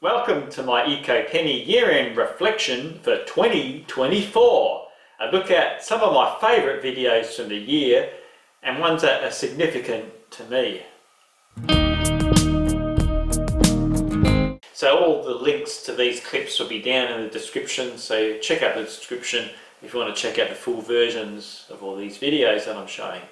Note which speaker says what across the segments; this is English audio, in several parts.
Speaker 1: Welcome to my ecopenny year-end reflection for 2024. I look at some of my favourite videos from the year and ones that are significant to me. So all the links to these clips will be down in the description, so check out the description if you want to check out the full versions of all these videos that I'm showing.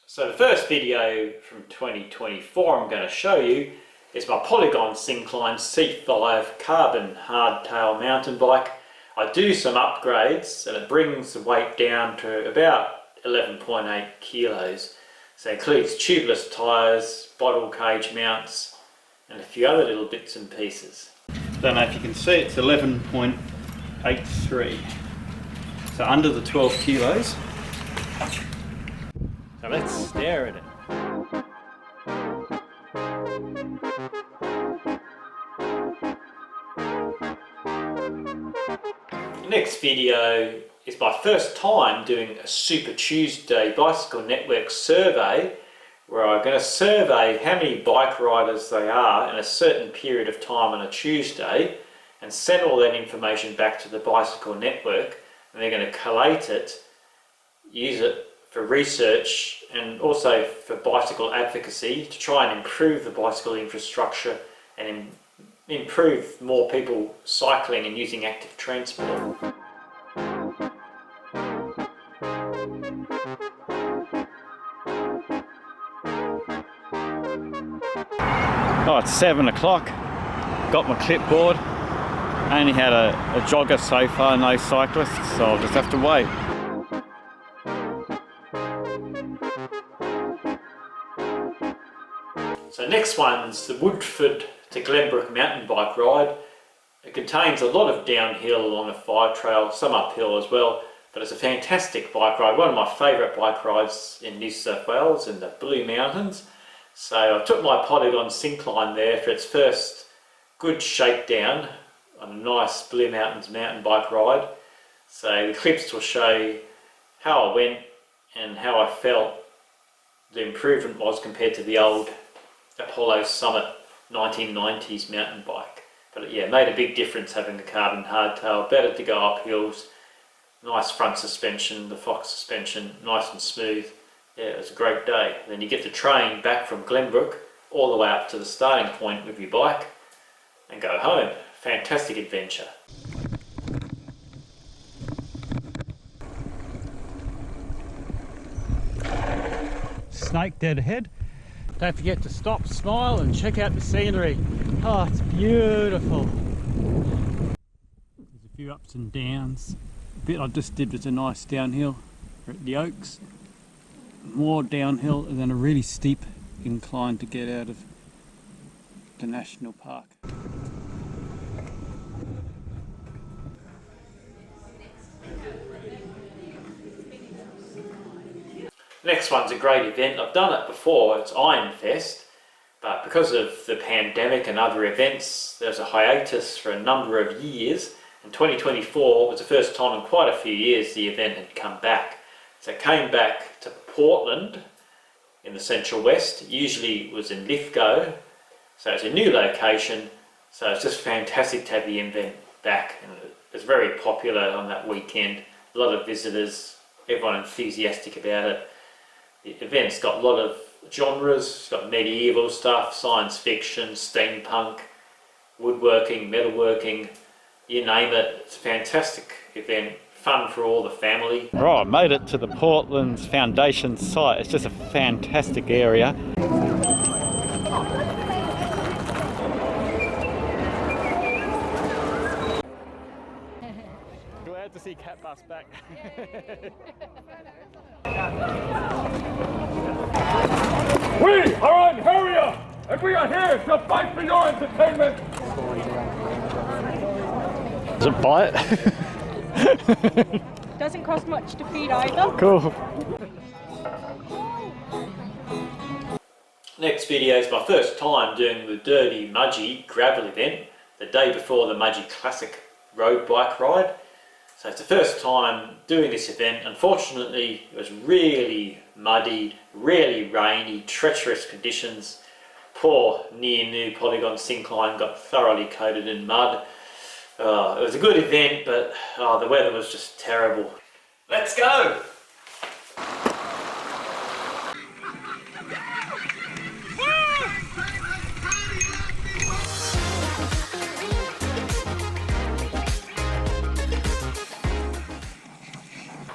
Speaker 1: So the first video from 2024 I'm going to show you is my Polygon Syncline C5 carbon hardtail mountain bike. I do some upgrades and it brings the weight down to about 11.8 kilos. So it includes tubeless tyres, bottle cage mounts and a few other little bits and pieces. Don't know if you can see, it's 11.83. So under the 12 kilos. So let's stare at it. The next video is my first time doing a Super Tuesday Bicycle Network survey, where I'm going to survey how many bike riders they are in a certain period of time on a Tuesday and send all that information back to the Bicycle Network, and they're going to collate it, use it for research and also for bicycle advocacy to try and improve the bicycle infrastructure and improve more people cycling and using active transport. Oh, it's 7 o'clock. Got my clipboard. Only had a jogger so far, no cyclists, so I'll just have to wait. So next one's the Woodford to Glenbrook mountain bike ride. It contains a lot of downhill along a fire trail, some uphill as well, but it's a fantastic bike ride, one of my favourite bike rides in New South Wales in the Blue Mountains. So I took my Polygon Syncline there for its first good shakedown on a nice Blue Mountains mountain bike ride. So the clips will show how I went and how I felt the improvement was compared to the old Apollo Summit 1990s mountain bike. But yeah, it made a big difference having the carbon hardtail, better to go up hills, nice front suspension, the Fox suspension, nice and smooth. Yeah, it was a great day. Then you get the train back from Glenbrook all the way up to the starting point with your bike and go home. Fantastic adventure. Snake dead ahead. Don't forget to stop, smile and check out the scenery. Oh, it's beautiful. There's a few ups and downs. The bit I just did was a nice downhill at the Oaks. More downhill and then a really steep incline to get out of the national park. Next one's a great event. I've done it before, it's Iron Fest, but because of the pandemic and other events, there's a hiatus for a number of years, and 2024 was the first time in quite a few years the event had come back. So it came back to Portland in the Central West. It usually was in Lithgow, so it's a new location, so it's just fantastic to have the event back, and it was very popular on that weekend. A lot of visitors, everyone enthusiastic about it. The event's got a lot of genres. It's got medieval stuff, science fiction, steampunk, woodworking, metalworking, you name it. It's a fantastic event, fun for all the family. Right, I made it to the Portland's foundation site. It's just a fantastic area. Glad to see Cat Bus back.
Speaker 2: We are on Harrier, and we are here to fight for your entertainment.
Speaker 1: Does it bite?
Speaker 3: Doesn't cost much to feed either.
Speaker 1: Cool. Next video is my first time doing the Dirty Mudgee gravel event, the day before the Mudgee Classic road bike ride. So it's the first time doing this event. Unfortunately, it was really muddy, really rainy, treacherous conditions. poor near new polygon syncline got thoroughly coated in mud. It was a good event, but the weather was just terrible. Let's go!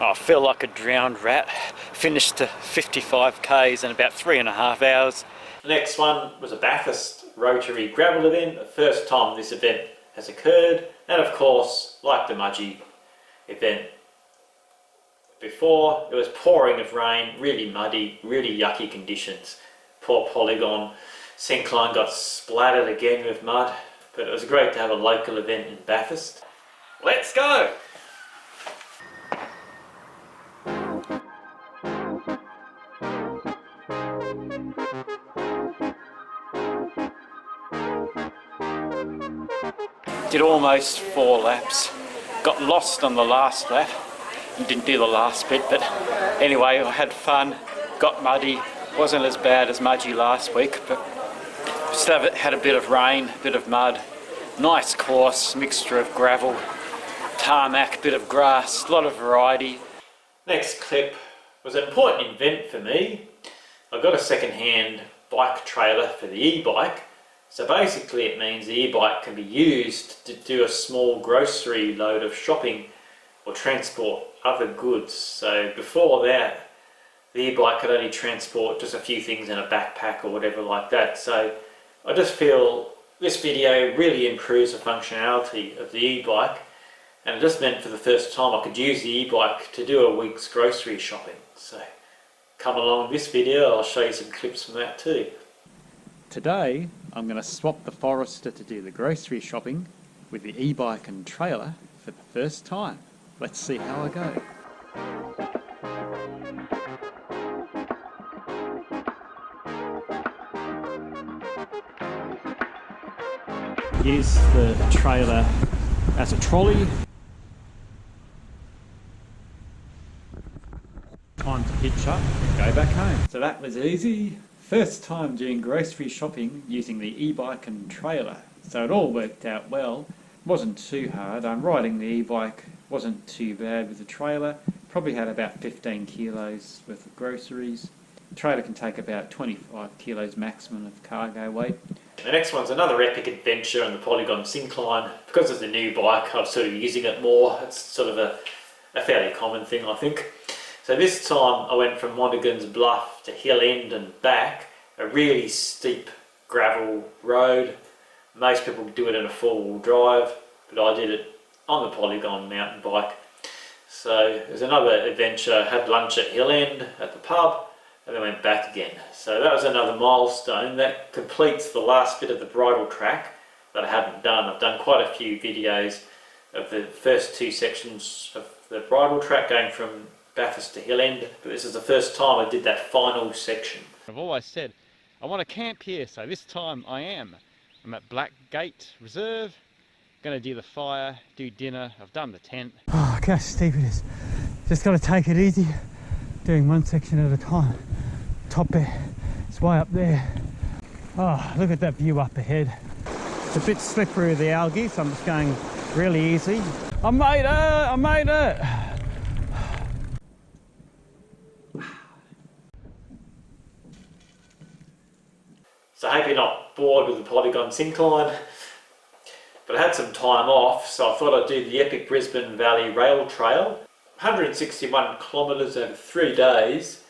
Speaker 1: I feel like a drowned rat. Finished the 55 k's in about 3.5 hours. The next one was a Bathurst rotary gravel event, the first time this event has occurred, and of course, like the Mudgee event before, it was pouring of rain, really muddy, really yucky conditions. Poor polygon syncline got splattered again with mud, but it was great to have a local event in Bathurst. Let's go! Did almost 4 laps, got lost on the last lap and didn't do the last bit, but anyway, I had fun, got muddy, wasn't as bad as Mudgee last week, but still had a bit of rain, a bit of mud, nice course, mixture of gravel, tarmac, bit of grass, a lot of variety. Next clip was an important event for me. I got a second-hand bike trailer for the e-bike. So basically it means the e-bike can be used to do a small grocery load of shopping or transport other goods. So before that, the e-bike could only transport just a few things in a backpack or whatever like that. So I just feel this video really improves the functionality of the e-bike, and it just meant for the first time I could use the e-bike to do a week's grocery shopping. So come along this video, I'll show you some clips from that too. Today I'm going to swap the Forester to do the grocery shopping with the e-bike and trailer for the first time. Let's see how I go. Use the trailer as a trolley. Time to hitch up and go back home. So that was easy. First time doing grocery shopping using the e-bike and trailer, so it all worked out well. Wasn't too hard. Riding the e-bike wasn't too bad with the trailer. Probably had about 15 kilos worth of groceries. The trailer can take about 25 kilos maximum of cargo weight. The next one's another epic adventure on the Polygon syncline. Because it's a new bike, I'm sort of using it more. It's sort of a fairly common thing, I think. So this time I went from Monaghan's Bluff to Hill End and back, a really steep gravel road. Most people do it in a four-wheel drive, but I did it on the Polygon mountain bike. So there's another adventure. Had lunch at Hill End at the pub and then went back again. So that was another milestone. That completes the last bit of the bridle track that I hadn't done. I've done quite a few videos of the first 2 sections of the bridle track going from Bathurst to Hill End, but this is the first time I did that final section. I've always said I want to camp here, so this time I am. I'm at Blackgate Reserve, going to do the fire, do dinner, I've done the tent. Oh, look how steep it is. Just got to take it easy, doing one section at a time. Top there, it's way up there. Oh, look at that view up ahead. It's a bit slippery with the algae, so I'm just going really easy. I made it! I made it! So I hope you're not bored with the Polygon syncline, but I had some time off, so I thought I'd do the epic Brisbane Valley Rail Trail. 161 kilometres over 3 days,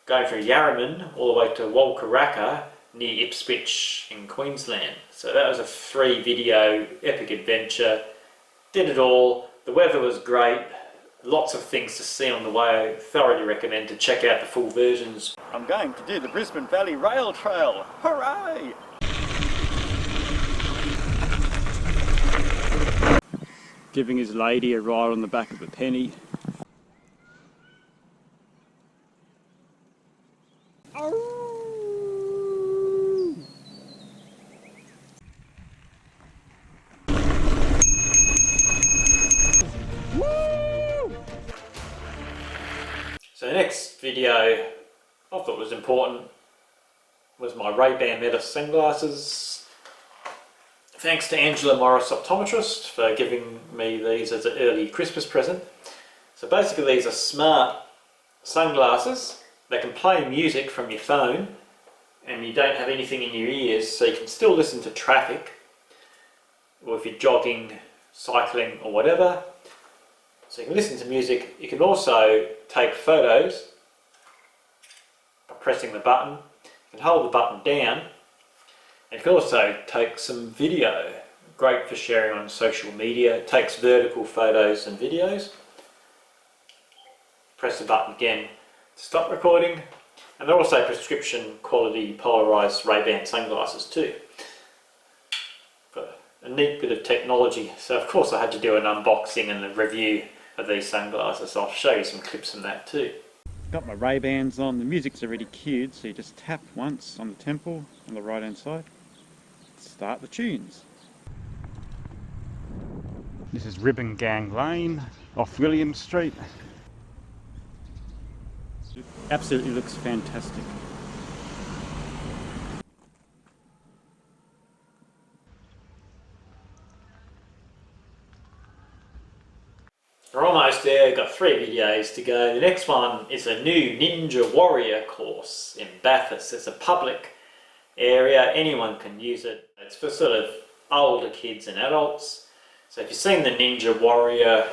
Speaker 1: going from Yarraman all the way to Walkaracka near Ipswich in Queensland. So that was a 3 video epic adventure. Did it all, the weather was great, lots of things to see on the way. I thoroughly recommend to check out the full versions. I'm going to do the Brisbane Valley Rail Trail. Hooray! Giving his lady a ride on the back of a penny. So the next video I thought was important. was my Ray-Ban Meta sunglasses. Thanks to Angela Morris Optometrist for giving me these as an early Christmas present. So basically these are smart sunglasses that can play music from your phone and you don't have anything in your ears, so you can still listen to traffic, or if you're jogging, cycling or whatever. So you can listen to music. You can also take photos by pressing the button. You can hold the button down, and you can also take some video. Great for sharing on social media. It takes vertical photos and videos. Press the button again to stop recording. And they're also prescription quality polarized Ray-Ban sunglasses too. But a neat bit of technology. So of course I had to do an unboxing and a review of these sunglasses. So I'll show you some clips from that too. Got my Ray-Bans on. The music's already cued, so you just tap once on the temple on the right hand side. Start the tunes. This is Ribbon Gang Lane off William Street. Absolutely looks fantastic. We're almost there, got 3 videos to go. The next one is a new Ninja Warrior course in Bathurst. It's a public area, anyone can use it. It's for sort of older kids and adults. So if you've seen the Ninja Warrior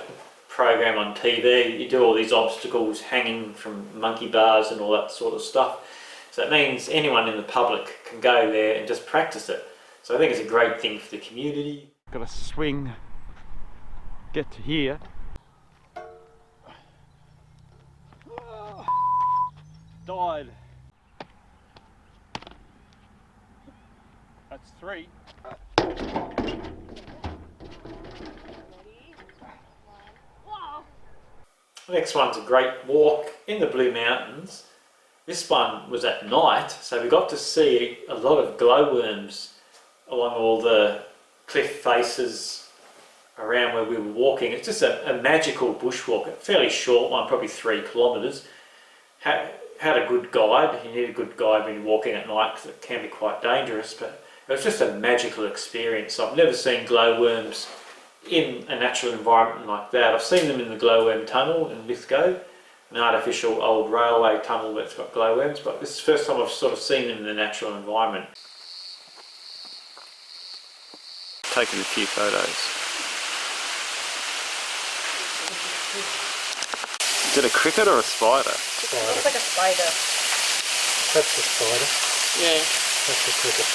Speaker 1: program on TV, you do all these obstacles hanging from monkey bars and all that sort of stuff. So it means anyone in the public can go there and just practice it. So I think it's a great thing for the community. Got to swing, get to here. Died. That's 3. The next one's a great walk in the Blue Mountains. This one was at night, so we got to see a lot of glowworms along all the cliff faces around where we were walking. It's just a magical bushwalk, a fairly short one, probably 3 kilometres. Had a good guide. You need a good guide when you're walking at night because it can be quite dangerous, but it was just a magical experience. I've never seen glowworms in a natural environment like that. I've seen them in the glowworm tunnel in Lithgow, an artificial old railway tunnel that's got glowworms, but this is the first time I've sort of seen them in the natural environment. Taking a few photos. Is it a cricket or a spider?
Speaker 3: It looks like a spider.
Speaker 1: That's a spider.
Speaker 3: Yeah.
Speaker 1: That's a cricket.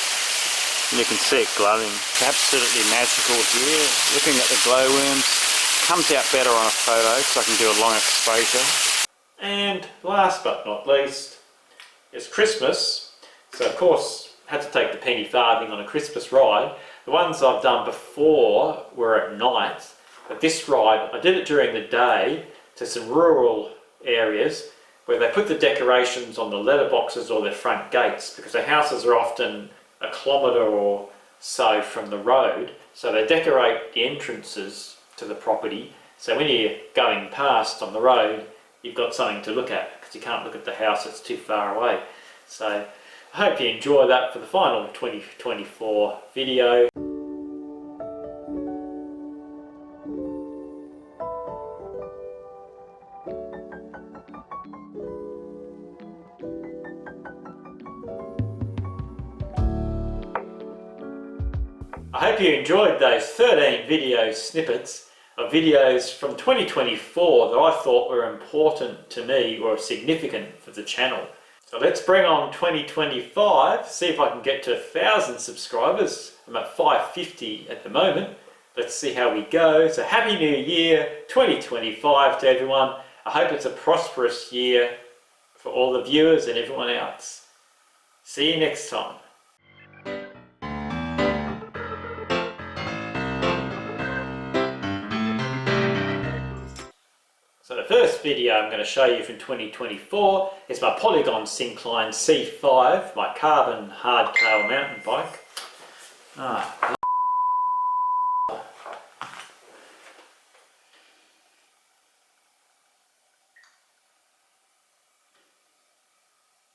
Speaker 1: And you can see it glowing. It's absolutely magical here. Looking at the glowworms. Comes out better on a photo because I can do a long exposure. And last but not least, it's Christmas. So of course, had to take the penny farthing on a Christmas ride. The ones I've done before were at night, but this ride, I did it during the day to some rural areas where they put the decorations on the letterboxes or their front gates because the houses are often a kilometre or so from the road, so they decorate the entrances to the property, so when you're going past on the road you've got something to look at because you can't look at the house, it's too far away. So I hope you enjoy that for the final 2024 video. I hope you enjoyed those 13 video snippets of videos from 2024 that I thought were important to me or significant for the channel. So let's bring on 2025, see if I can get to 1,000 subscribers. I'm at 550 at the moment. Let's see how we go. So Happy New Year 2025 to everyone. I hope it's a prosperous year for all the viewers and everyone else. See you next time. So the first video I'm going to show you from 2024 is my Polygon Syncline C5, my carbon hardtail mountain bike.